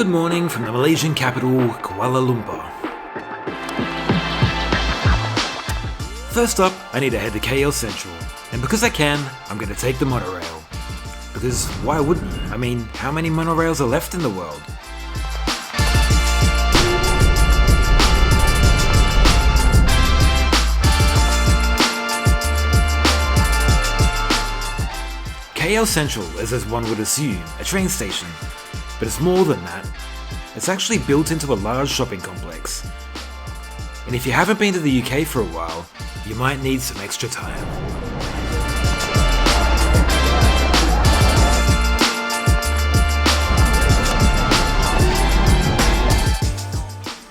Good morning from the Malaysian capital, Kuala Lumpur. First up, I need to head to KL Central, and because I can, I'm going to take the monorail. Because why wouldn't you? I mean, how many monorails are left in the world? KL Central is, as one would assume, a train station, but it's more than that. It's actually built into a large shopping complex. And if you haven't been to the UK for a while, you might need some extra time.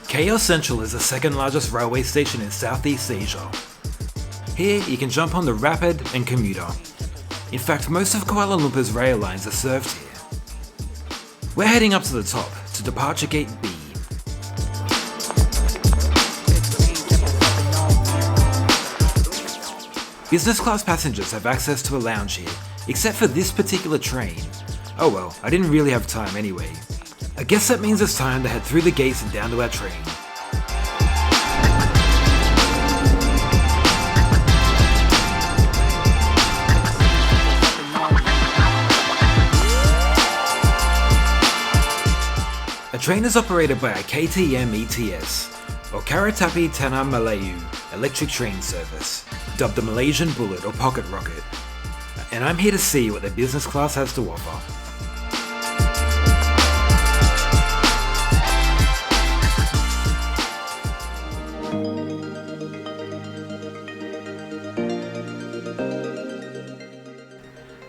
KL Central is the second largest railway station in Southeast Asia. Here you can jump on the Rapid and Commuter. In fact, most of Kuala Lumpur's rail lines are served here. We're heading up to the top, to Departure Gate B. Business class passengers have access to a lounge here, except for this particular train. Oh well, I didn't really have time anyway. I guess that means it's time to head through the gates and down to our train. A train is operated by a KTM ETS, or Kereta Api Tanah Melayu electric train service, dubbed the Malaysian Bullet or Pocket Rocket, and I'm here to see what the business class has to offer.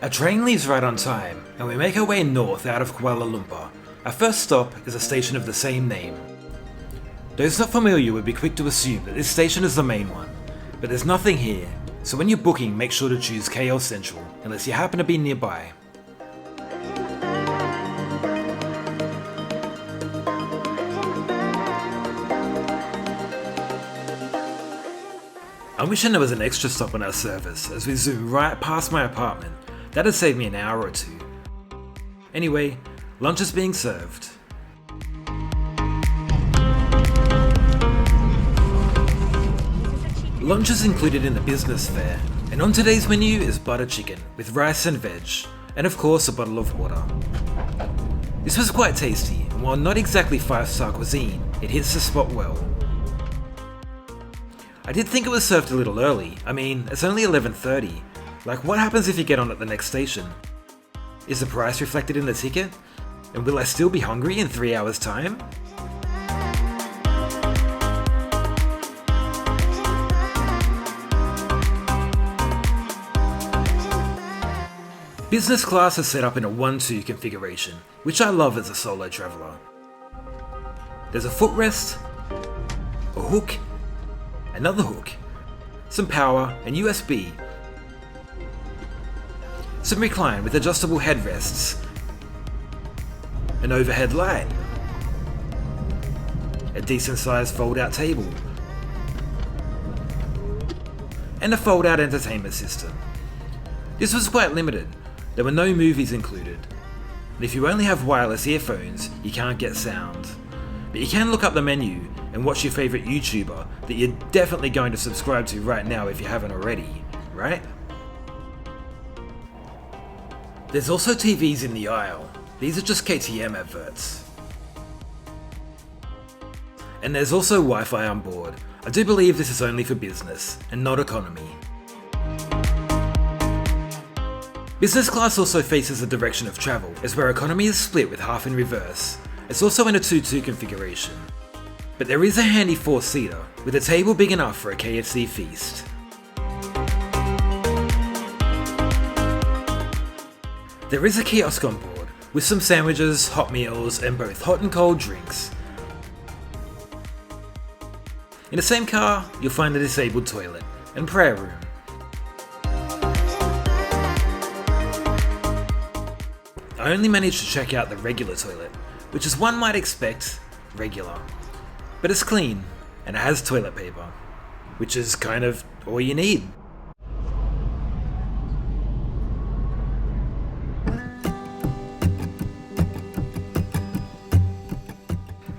Our train leaves right on time, and we make our way north out of Kuala Lumpur. Our first stop is a station of the same name. Those not familiar would be quick to assume that this station is the main one, but there's nothing here, so when you're booking, make sure to choose KL Central, unless you happen to be nearby. I'm wishing there was an extra stop on our service as we zoom right past my apartment. That'd save me an hour or two. Anyway, lunch is being served. Lunch is included in the business fare, and on today's menu is butter chicken with rice and veg, and of course a bottle of water. This was quite tasty, and while not exactly 5-star cuisine, it hits the spot well. I did think it was served a little early. I mean, it's only 11:30. Like, what happens if you get on at the next station? Is the price reflected in the ticket? And will I still be hungry in 3 hours' time? Business class is set up in a 1-2 configuration, which I love as a solo traveller. There's a footrest, a hook, another hook, some power and USB, some recline with adjustable headrests, an overhead light, a decent sized fold out table, and a fold out entertainment system. This was quite limited. There were no movies included, and if you only have wireless earphones, you can't get sound. But you can look up the menu and watch your favourite YouTuber that you're definitely going to subscribe to right now if you haven't already, right? There's also TVs in the aisle. These are just KTM adverts. And there's also Wi-Fi on board. I do believe this is only for business and not economy. Business class also faces the direction of travel, as where economy is split with half in reverse. It's also in a 2-2 configuration. But there is a handy 4-seater, with a table big enough for a KFC feast. There is a kiosk on board, with some sandwiches, hot meals, and both hot and cold drinks. In the same car, you'll find a disabled toilet and prayer room. I only managed to check out the regular toilet, which as one might expect, regular. But it's clean, and it has toilet paper, which is kind of all you need.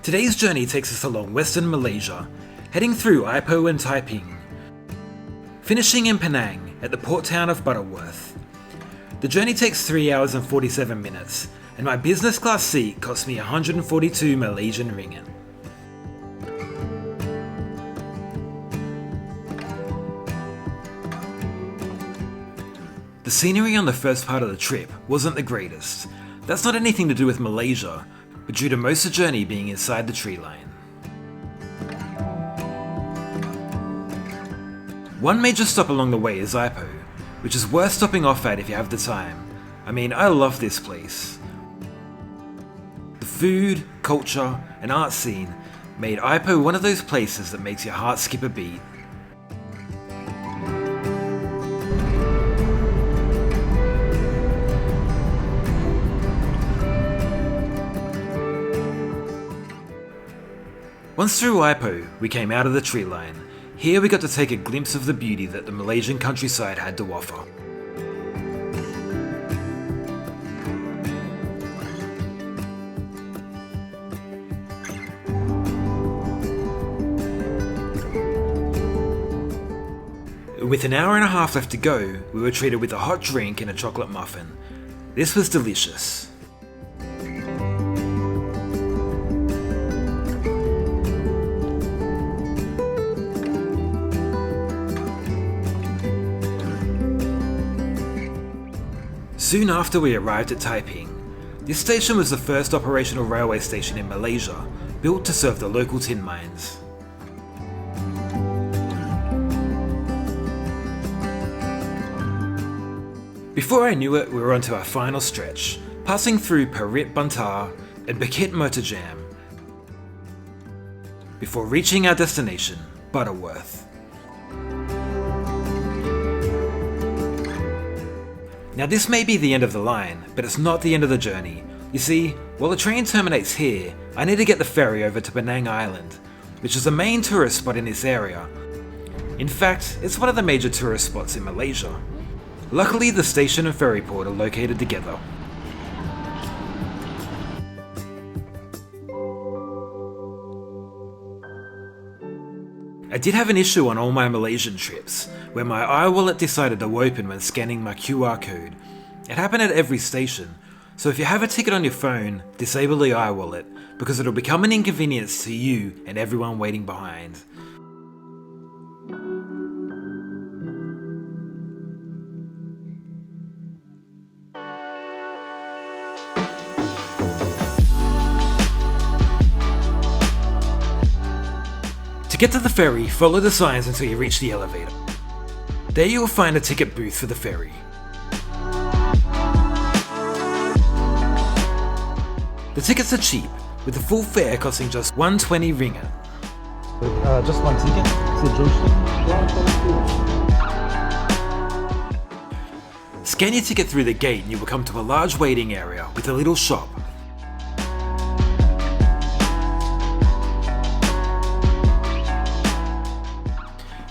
Today's journey takes us along western Malaysia, heading through Ipoh and Taiping, finishing in Penang at the port town of Butterworth. The journey takes 3 hours and 47 minutes, and my business class seat cost me 142 Malaysian ringgit. The scenery on the first part of the trip wasn't the greatest. That's not anything to do with Malaysia, but due to most of the journey being inside the tree line. One major stop along the way is Ipoh, which is worth stopping off at if you have the time. I mean, I love this place. The food, culture, and art scene made Ipoh one of those places that makes your heart skip a beat. Once through Ipoh, we came out of the tree line. Here we got to take a glimpse of the beauty that the Malaysian countryside had to offer. With an hour and a half left to go, we were treated with a hot drink and a chocolate muffin. This was delicious. Soon after we arrived at Taiping. This station was the first operational railway station in Malaysia, built to serve the local tin mines. Before I knew it, we were onto our final stretch, passing through Parit Bantar and Bukit Mertajam, before reaching our destination, Butterworth. Now this may be the end of the line, but it's not the end of the journey. You see, while the train terminates here, I need to get the ferry over to Penang Island, which is the main tourist spot in this area. In fact, it's one of the major tourist spots in Malaysia. Luckily, the station and ferry port are located together. I did have an issue on all my Malaysian trips, where my iWallet decided to open when scanning my QR code. It happened at every station, so if you have a ticket on your phone, disable the iWallet, because it'll become an inconvenience to you and everyone waiting behind. To get to the ferry, follow the signs until you reach the elevator. There you will find a ticket booth for the ferry. The tickets are cheap, with the full fare costing just 120 ringgit. Just one ticket. Scan your ticket through the gate and you will come to a large waiting area with a little shop.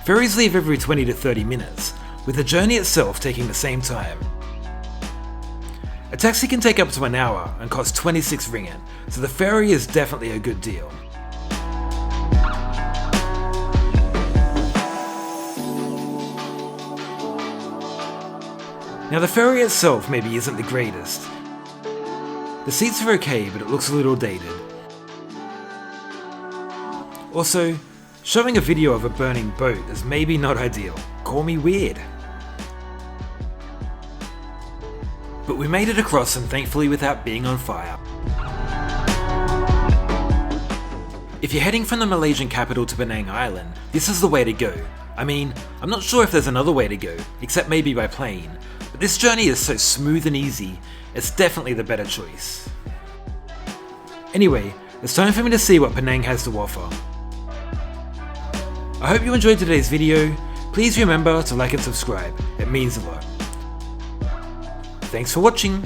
Ferries leave every 20 to 30 minutes, with the journey itself taking the same time. A taxi can take up to an hour and cost 26 ringgit, so the ferry is definitely a good deal. Now the ferry itself maybe isn't the greatest. The seats are okay, but it looks a little dated. Also, showing a video of a burning boat is maybe not ideal. Call me weird. But we made it across, and thankfully without being on fire. If you're heading from the Malaysian capital to Penang Island, this is the way to go. I mean, I'm not sure if there's another way to go, except maybe by plane. But this journey is so smooth and easy, it's definitely the better choice. Anyway, it's time for me to see what Penang has to offer. I hope you enjoyed today's video. Please remember to like and subscribe, it means a lot. Thanks for watching.